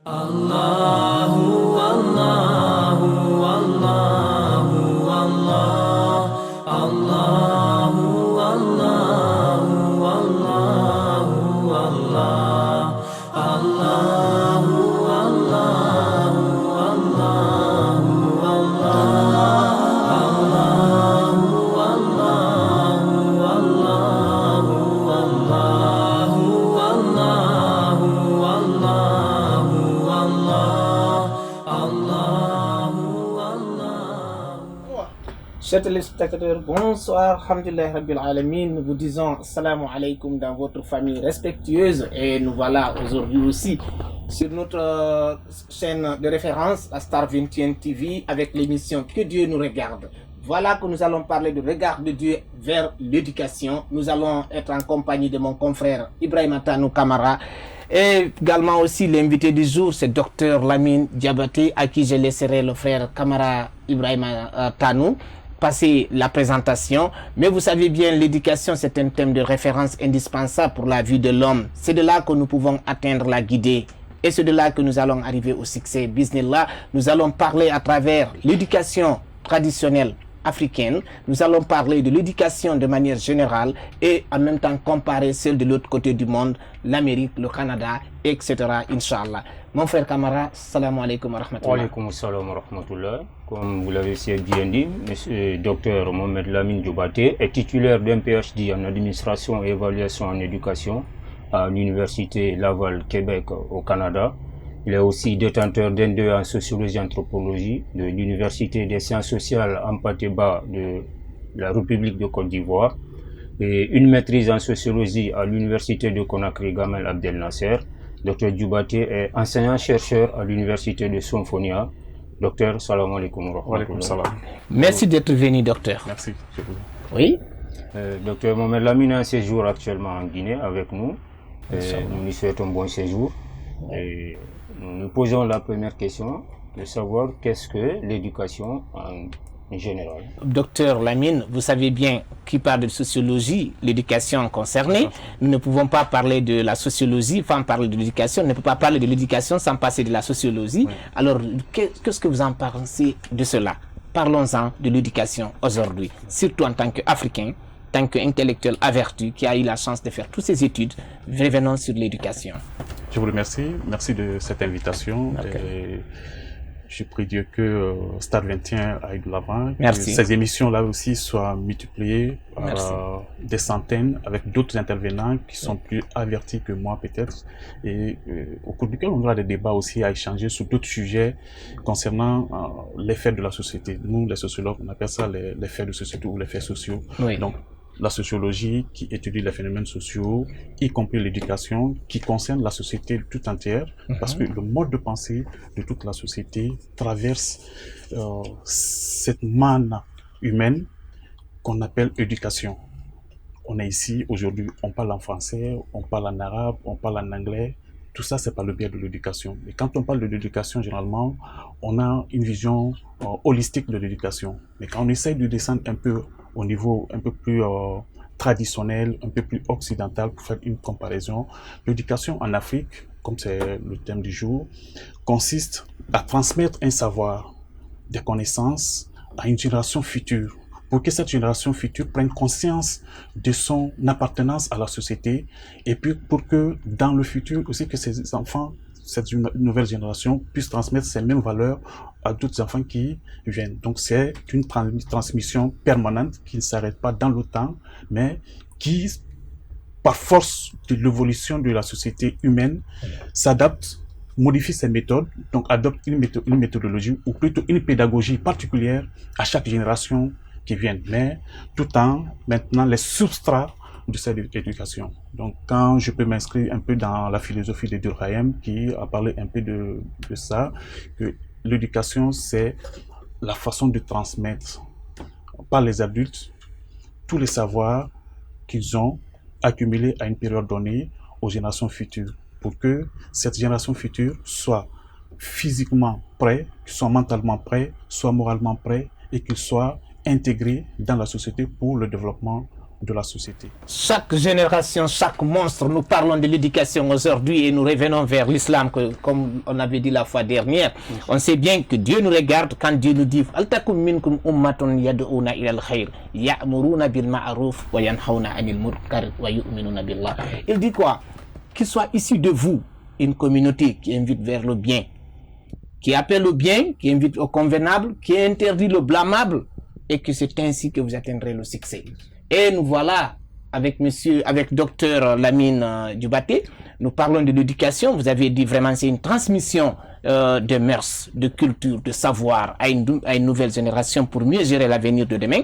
Allahu Allahu Allahu Allah Allahu Allahu Allahu Allah Allahu Allahu Allahu Chers téléspectateurs, bonsoir, alhamdulillah rabbil alamin. Nous vous disons salam alaikum dans votre famille respectueuse et nous voilà aujourd'hui aussi sur notre chaîne de référence, la Star 21 TV, avec l'émission Que Dieu nous regarde. Voilà que nous allons parler du regard de Dieu vers l'éducation. Nous allons être en compagnie de mon confrère Ibrahima Tanou Kamara et également aussi l'invité du jour, c'est Dr Lamine Diabaté, à qui je laisserai le frère Kamara Ibrahima Tanou passer la présentation. Mais vous savez bien, l'éducation, c'est un thème de référence indispensable pour la vie de l'homme. C'est de là que nous pouvons atteindre la guidée. Et c'est de là que nous allons arriver au succès. Bismillah, nous allons parler à travers l'éducation traditionnelle africaine. Nous allons parler de l'éducation de manière générale et en même temps comparer celle de l'autre côté du monde, l'Amérique, le Canada, etc. Inch'Allah. Mon frère Kamara, salam alaikum wa rahmatullah. Wa alaikum salam wa rahmatullah. Comme vous l'avez si bien dit, M. Dr Mohamed Lamine Diabaté est titulaire d'un PhD en administration et évaluation en éducation à l'Université Laval, Québec, au Canada. Il est aussi détenteur d'un DEA en sociologie et anthropologie de l'Université des sciences sociales Ampateba de la République de Côte d'Ivoire et une maîtrise en sociologie à l'Université de Conakry Gamal Abdel Nasser. Dr Diabaté est enseignant-chercheur à l'Université de Somphonia. Docteur, salam alaikum wa rahmatullah. Merci d'être venu, docteur. Merci. Oui. Docteur Mohamed Lamine a un séjour actuellement en Guinée avec nous. Nous lui souhaitons un bon séjour. Et nous posons la première question de savoir qu'est-ce que l'éducation en général. Docteur Lamine, vous savez bien qui parle de sociologie, l'éducation concernée. Nous ne pouvons pas parler de la sociologie sans parler de l'éducation. On ne peut pas parler de l'éducation sans passer de la sociologie. Oui. Alors, qu'est-ce que vous en pensez de cela? Parlons-en de l'éducation aujourd'hui, surtout en tant qu'Africain, tant qu'intellectuel averti qui a eu la chance de faire toutes ses études. Revenons sur l'éducation. Je vous remercie. Merci de cette invitation. Okay. Je prie Dieu que Star 21 aille de l'avant, que ces émissions-là aussi soient multipliées des centaines avec d'autres intervenants qui sont plus avertis que moi peut-être et au cours duquel on aura des débats aussi à échanger sur d'autres sujets concernant les faits de la société. Nous, les sociologues, on appelle ça les faits de société ou les faits sociaux. Oui. Donc, la sociologie qui étudie les phénomènes sociaux, y compris l'éducation, qui concerne la société tout entière, parce que le mode de pensée de toute la société traverse cette manne humaine qu'on appelle éducation. On est ici aujourd'hui, on parle en français, on parle en arabe, on parle en anglais. Tout ça, c'est par le biais de l'éducation. Et quand on parle de l'éducation, généralement, on a une vision holistique de l'éducation. Mais quand on essaye de descendre un peu au niveau un peu plus traditionnel, un peu plus occidental, pour faire une comparaison, l'éducation en Afrique, comme c'est le thème du jour, consiste à transmettre un savoir, des connaissances à une génération future, pour que cette génération future prenne conscience de son appartenance à la société, et puis pour que dans le futur aussi que ces enfants, cette nouvelle génération puisse transmettre ces mêmes valeurs à d'autres enfants qui viennent. Donc c'est une transmission permanente qui ne s'arrête pas dans le temps, mais qui, par force de l'évolution de la société humaine, s'adapte, modifie ses méthodes, donc adopte une méthodologie ou plutôt une pédagogie particulière à chaque génération qui vient, mais tout en maintenant les substrats de cette éducation. Donc, quand je peux m'inscrire un peu dans la philosophie de Durkheim, qui a parlé un peu de ça, que l'éducation, c'est la façon de transmettre par les adultes tous les savoirs qu'ils ont accumulés à une période donnée aux générations futures, pour que cette génération future soit physiquement prête, soit mentalement prête, soit moralement prête, et qu'ils soient intégrés dans la société pour le développement de la société. Chaque génération, chaque monstre, nous parlons de l'éducation aujourd'hui et nous revenons vers l'islam, comme on avait dit la fois dernière. On sait bien que Dieu nous regarde quand Dieu nous dit il dit quoi? Qu'il soit issu de vous une communauté qui invite vers le bien, qui appelle au bien, qui invite au convenable, qui interdit le blâmable, et que c'est ainsi que vous atteindrez le succès. Et nous voilà avec docteur Lamine Djobaté, nous parlons de l'éducation. Vous avez dit vraiment c'est une transmission de mœurs, de culture, de savoir à une nouvelle génération pour mieux gérer l'avenir de demain.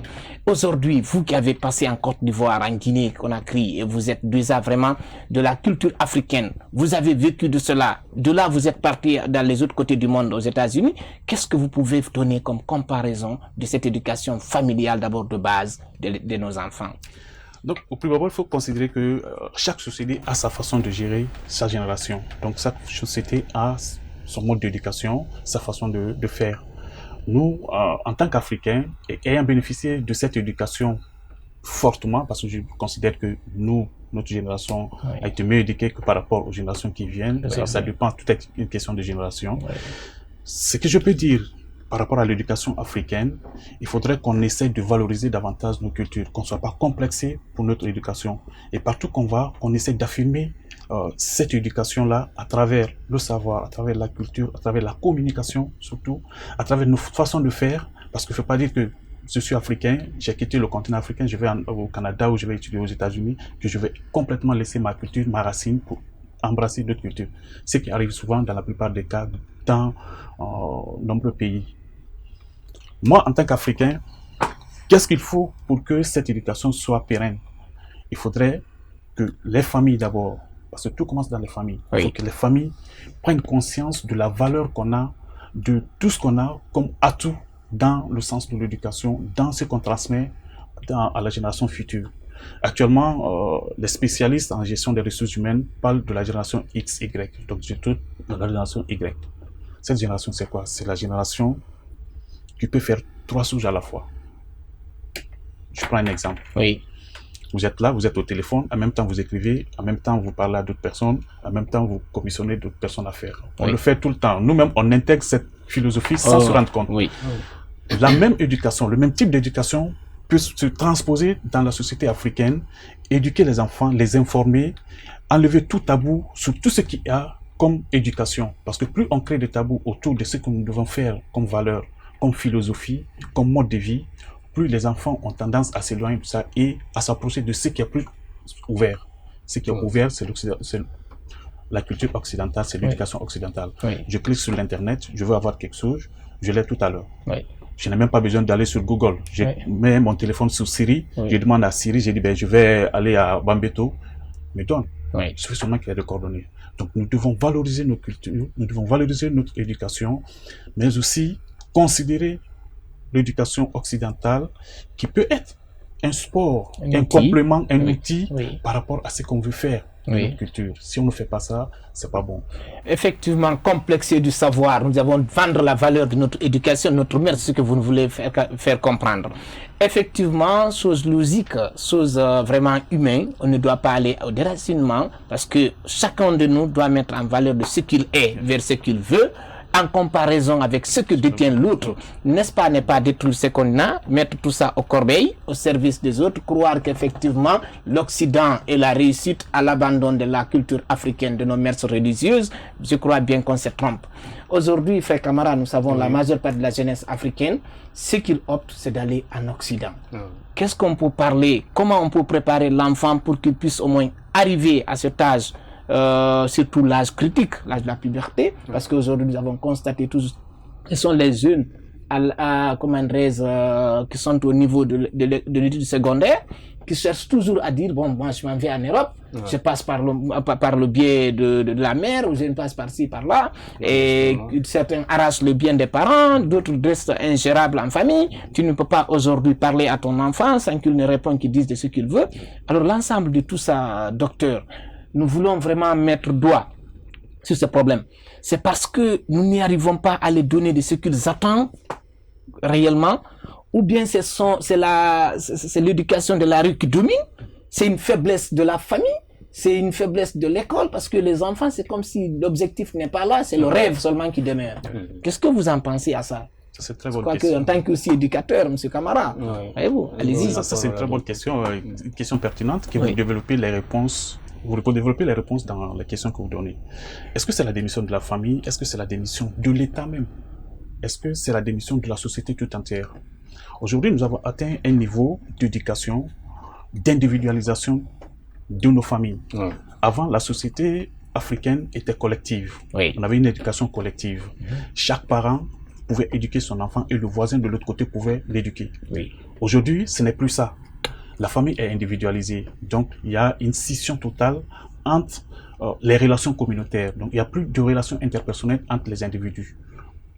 Aujourd'hui, vous qui avez passé en Côte d'Ivoire, en Guinée, Conakry, et vous êtes déjà vraiment de la culture africaine, vous avez vécu de cela, de là vous êtes parti dans les autres côtés du monde, aux États-Unis. Qu'est-ce que vous pouvez donner comme comparaison de cette éducation familiale d'abord de base de nos enfants? Donc, au plus d'abord, il faut considérer que chaque société a sa façon de gérer sa génération. Donc, chaque société a son mode d'éducation, sa façon de faire. Nous, en tant qu'Africains, ayant bénéficié de cette éducation fortement, parce que je considère que notre génération a été mieux éduquée que par rapport aux générations qui viennent. Ça dépend, tout est une question de génération. Ce que je peux dire par rapport à l'éducation africaine, il faudrait qu'on essaie de valoriser davantage nos cultures, qu'on ne soit pas complexé pour notre éducation. Et partout qu'on va, qu'on essaie d'affirmer cette éducation-là à travers le savoir, à travers la culture, à travers la communication surtout, à travers nos façons de faire, parce qu'il ne faut pas dire que je suis africain, j'ai quitté le continent africain, je vais au Canada ou je vais étudier aux États-Unis, que je vais complètement laisser ma culture, ma racine pour embrasser d'autres cultures. Ce qui arrive souvent dans la plupart des cas dans nombreux pays. Moi, en tant qu'Africain, qu'est-ce qu'il faut pour que cette éducation soit pérenne? Il faudrait que les familles d'abord, parce que tout commence dans les familles, il faut que les familles prennent conscience de la valeur qu'on a, de tout ce qu'on a comme atout dans le sens de l'éducation, dans ce qu'on transmet à la génération future. Actuellement, les spécialistes en gestion des ressources humaines parlent de la génération XY, donc surtout de la génération Y. Cette génération, c'est quoi? C'est la génération qui peut faire 3 choses à la fois. Je prends un exemple. Vous êtes là, vous êtes au téléphone, en même temps vous écrivez, en même temps vous parlez à d'autres personnes, en même temps vous commissionnez d'autres personnes à faire. On le fait tout le temps. Nous-mêmes, on intègre cette philosophie sans se rendre compte. La même éducation, le même type d'éducation peut se transposer dans la société africaine, éduquer les enfants, les informer, enlever tout tabou sur tout ce qu'il y a comme éducation. Parce que plus on crée des tabous autour de ce que nous devons faire comme valeur, comme philosophie, comme mode de vie, plus les enfants ont tendance à s'éloigner de ça et à s'approcher de ce qui est plus ouvert. Ce qui est ouvert, c'est la culture occidentale, c'est l'éducation occidentale. Je clique sur l'internet, je veux avoir quelque chose, je l'ai tout à l'heure. Je n'ai même pas besoin d'aller sur Google. Je mets mon téléphone sur Siri, je demande à Siri, je dis je vais aller à Bambeto, me donne. Il suffit seulement qu'il y ait des coordonnées. Donc nous devons valoriser nos cultures, nous devons valoriser notre éducation, mais aussi considérer l'éducation occidentale qui peut être un sport, un complément, un outil par rapport à ce qu'on veut faire dans notre culture. Si on ne fait pas ça, c'est pas bon. Effectivement, complexer du savoir. Nous avons vendre la valeur de notre éducation, notre mère, c'est ce que vous voulez faire comprendre. Effectivement, chose logique, chose vraiment humaine, on ne doit pas aller au déracinement parce que chacun de nous doit mettre en valeur de ce qu'il est vers ce qu'il veut, en comparaison avec ce que détient l'autre, n'est-ce pas, n'est pas détruire ce qu'on a, mettre tout ça au corbeille, au service des autres, croire qu'effectivement l'Occident est la réussite à l'abandon de la culture africaine, de nos mœurs religieuses. Je crois bien qu'on se trompe. Aujourd'hui, frère camarades, nous savons la majeure partie de la jeunesse africaine, ce qu'ils optent, c'est d'aller en Occident. Qu'est-ce qu'on peut parler? Comment on peut préparer l'enfant pour qu'il puisse au moins arriver à cet âge, surtout l'âge critique, l'âge de la puberté, parce qu'aujourd'hui nous avons constaté tous ce sont les jeunes qui sont au niveau de l'étude secondaire, qui cherchent toujours à dire bon, moi je m'en vais en Europe, je passe par le biais de la mer, ou je passe par-ci par-là, et certains arrachent le bien des parents, d'autres restent ingérables en famille. Tu ne peux pas aujourd'hui parler à ton enfant sans qu'il ne réponde, qu'il dise de ce qu'il veut. Alors l'ensemble de tout ça, docteur, nous voulons vraiment mettre doigt sur ce problème. C'est parce que nous n'y arrivons pas à les donner de ce qu'ils attendent réellement, ou bien c'est l'éducation de la rue qui domine, c'est une faiblesse de la famille, c'est une faiblesse de l'école, parce que les enfants, c'est comme si l'objectif n'est pas là, c'est le rêve seulement qui demeure. Qu'est-ce que vous en pensez à ça? C'est très bonne question. En tant qu'éducateur, M. Camara, voyez-vous, allez-y. Ça c'est une très bonne question, une question pertinente que vous développez les réponses. Vous développez les réponses dans les questions que vous donnez. Est-ce que c'est la démission de la famille? Est-ce que c'est la démission de l'État même? Est-ce que c'est la démission de la société tout entière? Aujourd'hui, nous avons atteint un niveau d'éducation, d'individualisation de nos familles. Avant, la société africaine était collective. On avait une éducation collective. Chaque parent pouvait éduquer son enfant et le voisin de l'autre côté pouvait l'éduquer. Aujourd'hui, ce n'est plus ça. La famille est individualisée. Donc, il y a une scission totale entre les relations communautaires. Donc, il n'y a plus de relations interpersonnelles entre les individus.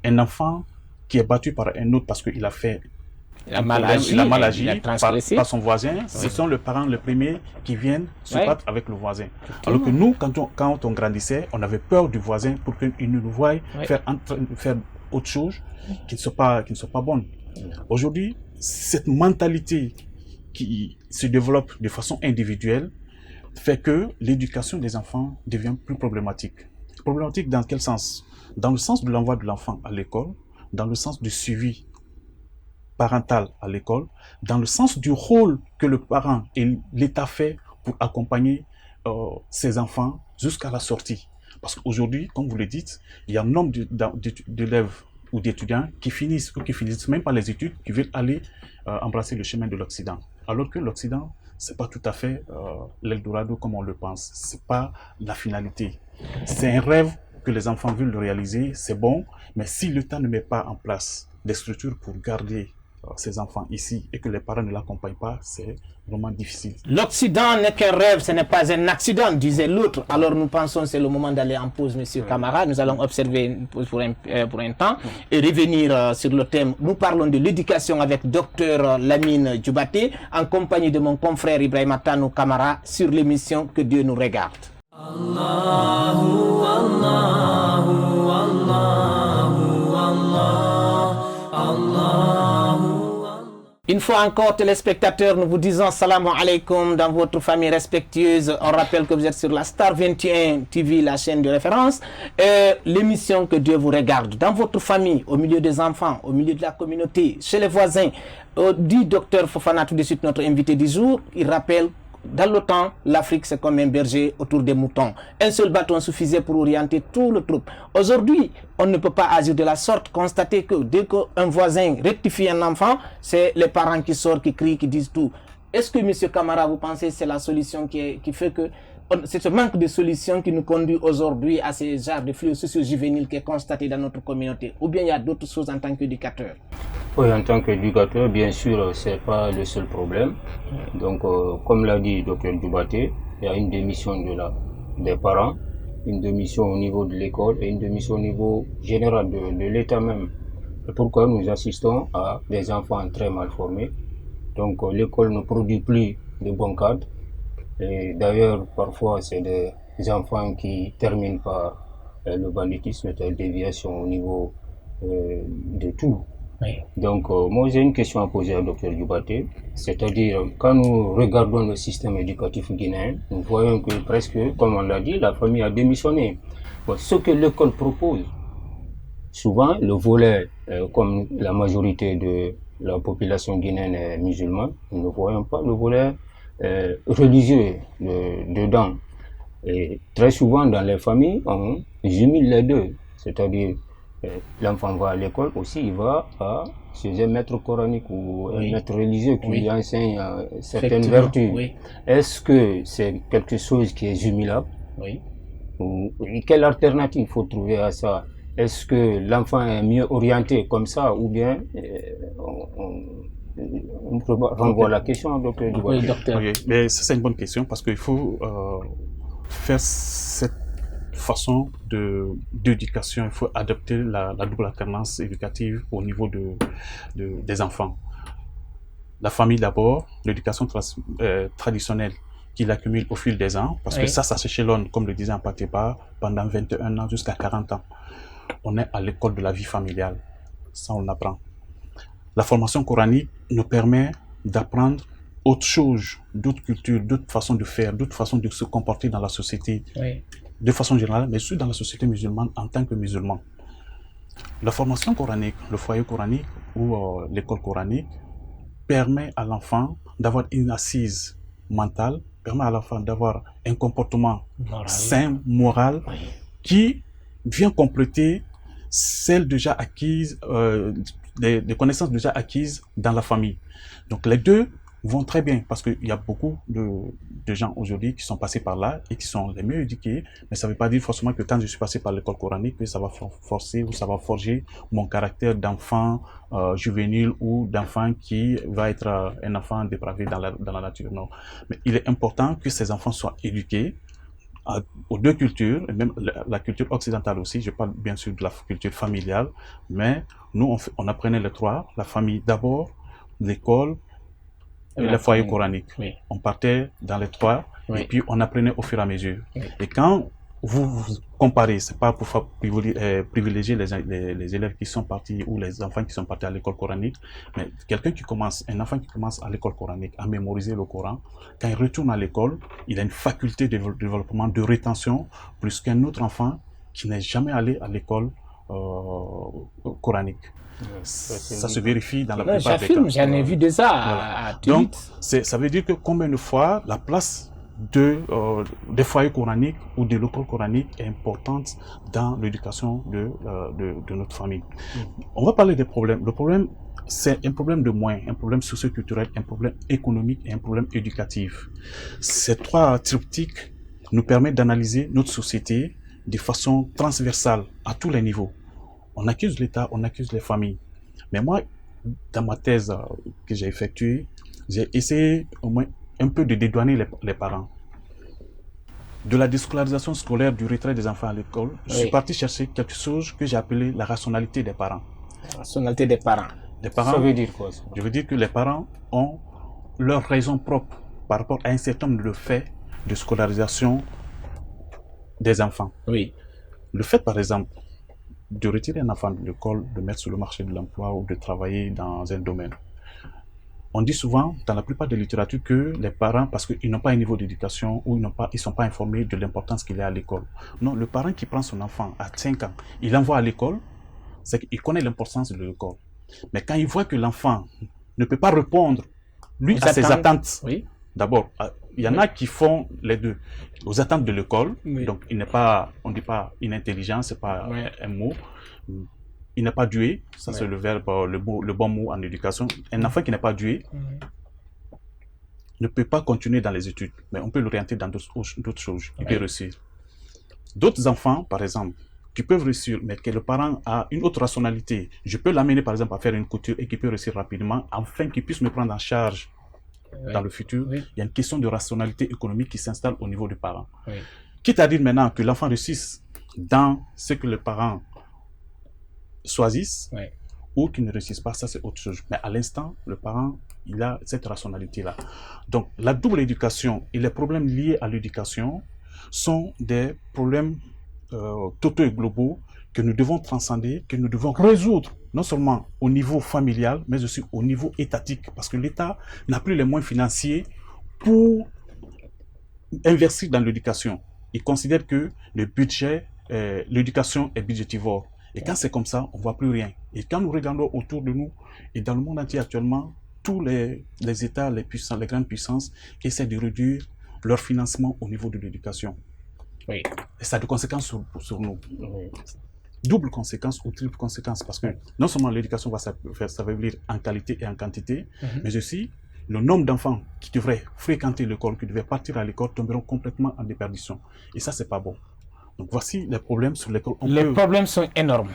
Un enfant qui est battu par un autre parce qu'il a fait il a mal agi par son voisin, ce sont les parents les premiers qui viennent se battre avec le voisin. Alors que nous, quand on grandissait, on avait peur du voisin pour qu'il ne nous voie faire autre chose qui ne soit pas bonne. Aujourd'hui, cette mentalité qui se développe de façon individuelle fait que l'éducation des enfants devient plus problématique. Problématique dans quel sens? Dans le sens de l'envoi de l'enfant à l'école, dans le sens du suivi parental à l'école, dans le sens du rôle que le parent et l'État fait pour accompagner ses enfants jusqu'à la sortie. Parce qu'aujourd'hui, comme vous le dites, il y a un nombre d'élèves ou d'étudiants qui finissent ou qui finissent même pas les études, qui veulent aller embrasser le chemin de l'Occident. Alors que l'Occident, c'est pas tout à fait l'Eldorado comme on le pense. C'est pas la finalité. C'est un rêve que les enfants veulent le réaliser, c'est bon, mais si l'État ne met pas en place des structures pour garder ces enfants ici et que les parents ne l'accompagnent pas, c'est vraiment difficile. L'Occident n'est qu'un rêve, ce n'est pas un accident, disait l'autre. Alors nous pensons que c'est le moment d'aller en pause, monsieur Camara. Nous allons observer une pause pour un temps et revenir sur le thème. Nous parlons de l'éducation avec Dr Lamine Djoubaté en compagnie de mon confrère Ibrahima Tanou Camara sur l'émission Que Dieu nous regarde. Allahu, Allahu, Allahu, Allahu. Une fois encore, téléspectateurs, nous vous disons salam alaikum dans votre famille respectueuse. On rappelle que vous êtes sur la Star 21 TV, la chaîne de référence, l'émission Que Dieu vous regarde. Dans votre famille, au milieu des enfants, au milieu de la communauté, chez les voisins. Dit docteur Fofana tout de suite, notre invité du jour, il rappelle dans le temps, l'Afrique c'est comme un berger autour des moutons. Un seul bâton suffisait pour orienter tout le troupe. Aujourd'hui, on ne peut pas agir de la sorte, constater que dès qu'un voisin rectifie un enfant, c'est les parents qui sortent, qui crient, qui disent tout. Est-ce que, M. Camara, vous pensez que c'est la solution qui fait que c'est ce manque de solution qui nous conduit aujourd'hui à ces genres de flux socio-juvéniles qui est constaté dans notre communauté? Ou bien il y a d'autres choses en tant qu'éducateur? Oui, en tant qu'éducateur, bien sûr, ce n'est pas le seul problème. Donc, comme l'a dit Dr Djoubaté, il y a une démission des parents, une démission au niveau de l'école et une démission au niveau général de l'État même. C'est pourquoi nous assistons à des enfants très mal formés. Donc, l'école ne produit plus de bons cadres. Et d'ailleurs, parfois, c'est des enfants qui terminent par le banditisme, la déviation au niveau de tout. Oui. Donc, moi, j'ai une question à poser à Dr Djoubaté, c'est-à-dire, quand nous regardons le système éducatif guinéen, nous voyons que presque, comme on l'a dit, la famille a démissionné. Bon, ce que l'école propose, souvent, le volet, comme la majorité de la population guinéenne est musulmane, nous ne voyons pas le volet religieux dedans. Et très souvent, dans les familles, on jumelle les deux, c'est-à-dire, l'enfant va à l'école aussi, il va chez un maître coranique ou un maître religieux qui lui enseigne certaines vertus. Oui. Est-ce que c'est quelque chose qui est jumelable? Oui. Ou quelle alternative faut trouver à ça? Est-ce que l'enfant est mieux orienté comme ça ou bien on renvoie la question à Dr Djoubaté? Oui, docteur. Okay. Mais ça, c'est une bonne question parce qu'il faut faire cette façon d'éducation, il faut adapter la double alternance éducative au niveau des enfants. La famille d'abord, l'éducation traditionnelle qu'il accumule au fil des ans, parce que ça s'échelonne, comme le disait Mpateba, pendant 21 ans jusqu'à 40 ans. On est à l'école de la vie familiale, ça on l'apprend. la formation coranique nous permet d'apprendre autre chose, d'autres cultures, d'autres façons de faire, d'autres façons de se comporter dans la société, de façon générale, mais aussi dans la société musulmane en tant que musulman. La formation coranique, le foyer coranique ou l'école coranique permet à l'enfant d'avoir une assise mentale, permet à l'enfant d'avoir un comportement sain, moral, qui vient compléter celles déjà acquises, des connaissances déjà acquises dans la famille. Donc les deux vont très bien parce qu'il y a beaucoup de gens aujourd'hui qui sont passés par là et qui sont les mieux éduqués, mais ça ne veut pas dire forcément que quand je suis passé par l'école coranique, que ça va forcer ou ça va forger mon caractère d'enfant juvénile ou d'enfant qui va être un enfant dépravé dans la nature. Non. Mais il est important que ces enfants soient éduqués aux deux cultures, et même la culture occidentale aussi. Je parle bien sûr de la culture familiale, mais nous on apprenait les trois, la famille d'abord, l'école et le foyer coranique. On partait dans les trois et puis on apprenait au fur et à mesure. Et quand vous comparez, c'est pas pour privilégier les élèves qui sont partis ou les enfants qui sont partis à l'école coranique, mais un enfant qui commence à l'école coranique à mémoriser le Coran, quand il retourne à l'école, il a une faculté de développement, de rétention, plus qu'un autre enfant qui n'est jamais allé à l'école coranique. Ça se vérifie dans la plupart des cas. J'en ai vu de ça à Donc, ça veut dire que combien de fois la place des foyers coraniques ou de l'école coranique est importante dans l'éducation de notre famille. On va parler des problèmes. Le problème, c'est un problème de moyens, un problème socio-culturel, un problème économique et un problème éducatif. Ces trois triptyques nous permettent d'analyser notre société de façon transversale à tous les niveaux. On accuse l'État, on accuse les familles. Mais moi, dans ma thèse que j'ai effectuée, j'ai essayé au moins un peu de dédouaner les parents. De la déscolarisation scolaire, du retrait des enfants à l'école, je suis parti chercher quelque chose que j'ai appelé la rationalité des parents. La rationalité des parents. Ça veut dire quoi? Je veux dire que les parents ont leurs raisons propres par rapport à un certain nombre de faits de scolarisation des enfants. Le fait, par exemple, de retirer un enfant de l'école, de mettre sur le marché de l'emploi ou de travailler dans un domaine. On dit souvent, dans la plupart des littératures, que les parents, parce qu'ils n'ont pas un niveau d'éducation ou ils ne sont pas informés de l'importance qu'il y a à l'école. Non, le parent qui prend son enfant à 5 ans, il l'envoie à l'école, c'est qu'il connaît l'importance de l'école. Mais quand il voit que l'enfant ne peut pas répondre, lui, à ses attentes, d'abord, il y en a qui font les deux. Aux attentes de l'école, donc il n'est pas, on ne dit pas inintelligent, c'est pas un mot. Il n'est pas doué, ça c'est le verbe, le bon mot en éducation. Un enfant qui n'est pas doué ne peut pas continuer dans les études, mais on peut l'orienter dans d'autres choses. Il peut réussir. D'autres enfants, par exemple, qui peuvent réussir, mais que le parent a une autre rationalité. Je peux l'amener, par exemple, à faire une couture et qui peut réussir rapidement, afin qu'il puisse me prendre en charge dans le futur. Il y a une question de rationalité économique qui s'installe au niveau du parent. Quitte à dire maintenant que l'enfant réussisse dans ce que les parents choisissent ou qu'ils ne réussissent pas, ça c'est autre chose. Mais à l'instant, le parent, il a cette rationalité-là. Donc, la double éducation et les problèmes liés à l'éducation sont des problèmes totaux et globaux que nous devons transcender, que nous devons résoudre, non seulement au niveau familial, mais aussi au niveau étatique, parce que l'État n'a plus les moyens financiers pour investir dans l'éducation. Il considère que le budget, l'éducation est budgétivore. Et quand c'est comme ça, on ne voit plus rien. Et quand nous regardons autour de nous, et dans le monde entier actuellement, tous les États, les grandes puissances, essaient de réduire leur financement au niveau de l'éducation. Et ça a des conséquences sur nous. Double conséquence ou triple conséquence, parce que non seulement l'éducation va s'affaiblir en qualité et en quantité, mais aussi le nombre d'enfants qui devraient fréquenter l'école, qui devraient partir à l'école, tomberont complètement en déperdition. Et ça, c'est pas bon. Donc voici les problèmes sur lesquels Les problèmes sont énormes.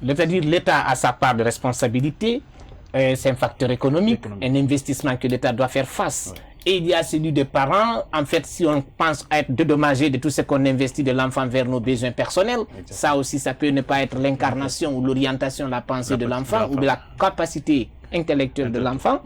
C'est-à-dire l'État a sa part de responsabilité, c'est un facteur économique, un investissement que l'État doit faire face. Et il y a celui des parents. En fait, si on pense à être dédommagé de tout ce qu'on investit de l'enfant vers nos besoins personnels, ça aussi, ça peut ne pas être l'incarnation ou l'orientation de la pensée de l'enfant ou de la capacité intellectuelle de l'enfant.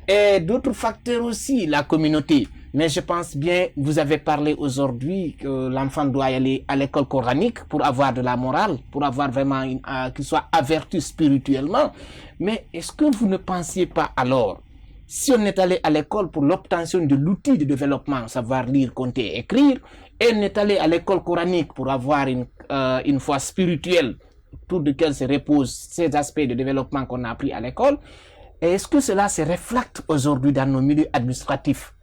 Et d'autres facteurs aussi, la communauté. Mais je pense bien, vous avez parlé aujourd'hui que l'enfant doit aller à l'école coranique pour avoir de la morale, pour avoir vraiment qu'il soit averti spirituellement. Mais est-ce que vous ne pensiez pas alors, si on est allé à l'école pour l'obtention de l'outil de développement, savoir lire, compter, écrire, et on est allé à l'école coranique pour avoir une foi spirituelle, autour duquel se reposent ces aspects de développement qu'on a appris à l'école, est-ce que cela se reflète aujourd'hui dans nos milieux administratifs?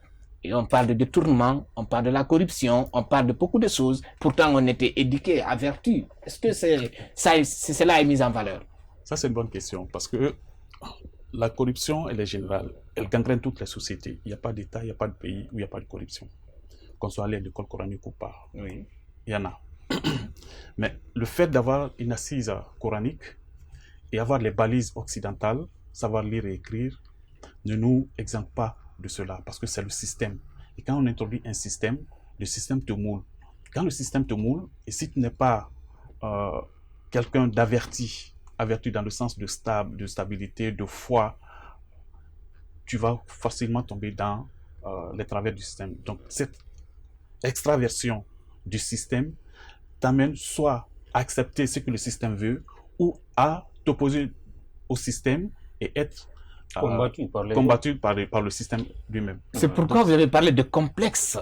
Et on parle de détournement, on parle de la corruption, on parle de beaucoup de choses. Pourtant, on était éduqués, avertis. Est-ce que cela est mis en valeur? Ça, c'est une bonne question. Parce que la corruption, elle est générale. Elle gangrène toutes les sociétés. Il n'y a pas d'État, il n'y a pas de pays où il n'y a pas de corruption. Qu'on soit allé à l'école coranique ou pas. Oui. Il y en a. Mais le fait d'avoir une assise coranique et avoir les balises occidentales, savoir lire et écrire, ne nous exempte pas de cela, parce que c'est le système. Et quand on introduit un système, le système te moule. Quand le système te moule, et si tu n'es pas quelqu'un d'averti, averti dans le sens de stabilité, de foi, tu vas facilement tomber dans les travers du système. Donc cette extraversion du système t'amène soit à accepter ce que le système veut, ou à t'opposer au système et être combattu par le système lui-même. C'est pourquoi vous avez parlé de complexe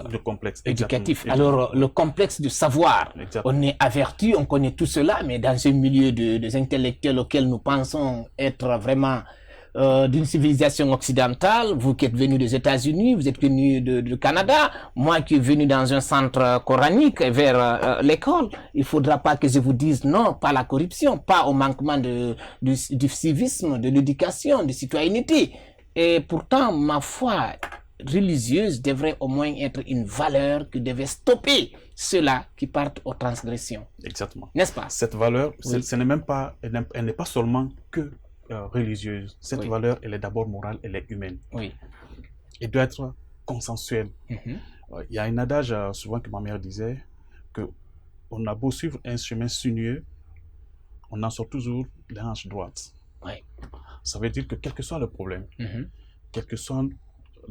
éducatif. Exactement. Alors, le complexe du savoir, exactement. On est averti, on connaît tout cela, mais dans ce milieu des intellectuels auxquels nous pensons être vraiment d'une civilisation occidentale, vous qui êtes venu des États-Unis, vous êtes venu du Canada, moi qui est venu dans un centre coranique vers l'école, il ne faudra pas que je vous dise non, pas la corruption, pas au manquement du civisme, de l'éducation, de citoyenneté. Et pourtant, ma foi religieuse devrait au moins être une valeur qui devait stopper ceux-là qui partent aux transgressions. Exactement. N'est-ce pas? Cette valeur, oui. Ce n'est même pas, elle n'est pas seulement que religieuse. Cette oui. valeur, elle est d'abord morale, elle est humaine. Oui. Elle doit être consensuelle. Il y a un adage souvent que ma mère disait, que on a beau suivre un chemin sinueux, on en sort toujours les hanches droites. Oui. Ça veut dire que quel que soit le problème, quelles que soient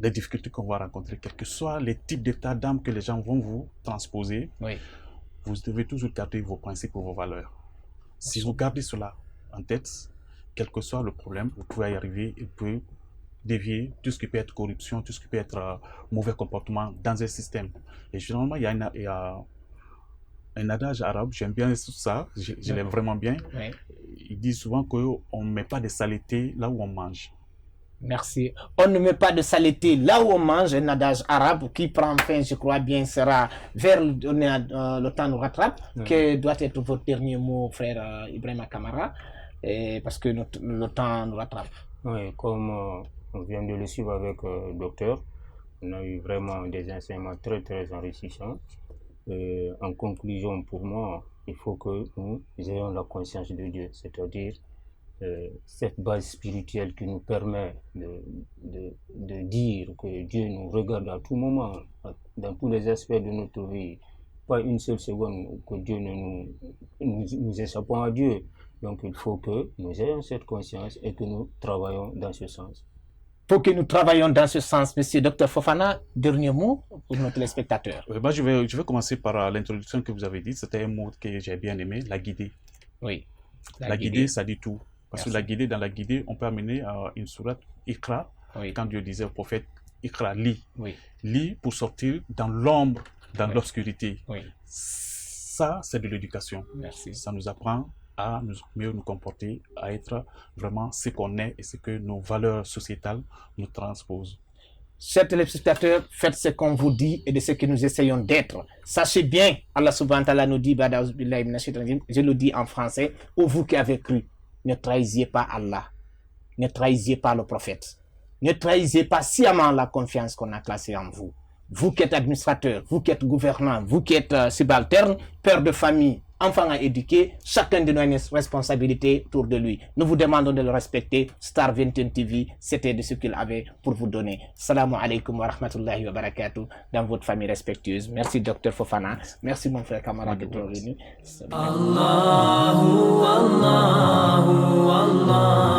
les difficultés qu'on va rencontrer, quels que soient les types d'état d'âme que les gens vont vous transposer, oui. vous devez toujours garder vos principes et vos valeurs. Si vous gardez cela en tête, quel que soit le problème, vous pouvez y arriver et vous pouvez dévier tout ce qui peut être corruption, tout ce qui peut être mauvais comportement dans un système. Et généralement, il y a un adage arabe, j'aime bien tout ça, je l'aime vraiment bien. Oui. Il dit souvent qu'on ne met pas de saleté là où on mange. Merci. On ne met pas de saleté là où on mange, un adage arabe qui prend fin, je crois bien, sera vers le temps nous rattrape. Quel doit être votre dernier mot, frère Ibrahima Kamara? Parce que le temps nous rattrape. Oui, comme on vient de le suivre avec le docteur, on a eu vraiment des enseignements très très enrichissants. En conclusion, pour moi, il faut que nous ayons la conscience de Dieu, c'est-à-dire cette base spirituelle qui nous permet de dire que Dieu nous regarde à tout moment, dans tous les aspects de notre vie. Pas une seule seconde que Dieu ne nous échappons à Dieu. Donc il faut que nous ayons cette conscience et que nous travaillons dans ce sens. Il faut que nous travaillions dans ce sens. Monsieur Dr Fofana, dernier mot pour nos téléspectateurs. Je vais commencer par l'introduction que vous avez dit. C'était un mot que j'ai bien aimé, la guidée. Oui. La guidée, ça dit tout. Parce que dans la guidée, on peut amener une sourate Iqra, oui. Quand Dieu disait au prophète Iqra, lis. Oui. Lis pour sortir dans l'ombre, dans l'obscurité. Oui. Ça, c'est de l'éducation. Merci. Ça nous apprend à mieux nous comporter, à être vraiment ce qu'on est et ce que nos valeurs sociétales nous transposent. Chers téléspectateurs, faites ce qu'on vous dit et de ce que nous essayons d'être. Sachez bien, Allah subhanahu wa ta'ala nous dit, je le dis en français, ô vous qui avez cru, ne trahisiez pas Allah, ne trahisiez pas le prophète, ne trahisiez pas sciemment la confiance qu'on a placée en vous. Vous qui êtes administrateur, vous qui êtes gouvernant, vous qui êtes subalterne, père de famille, enfant à éduquer, chacun de nous a une responsabilité autour de lui. Nous vous demandons de le respecter. Star 21 TV, c'était de ce qu'il avait pour vous donner. Salam alaikum wa rahmatullahi wa barakatuh dans votre famille respectueuse. Merci Dr Fofana. Merci mon frère camarade d'être venu. Allahu, Allahu, Allah.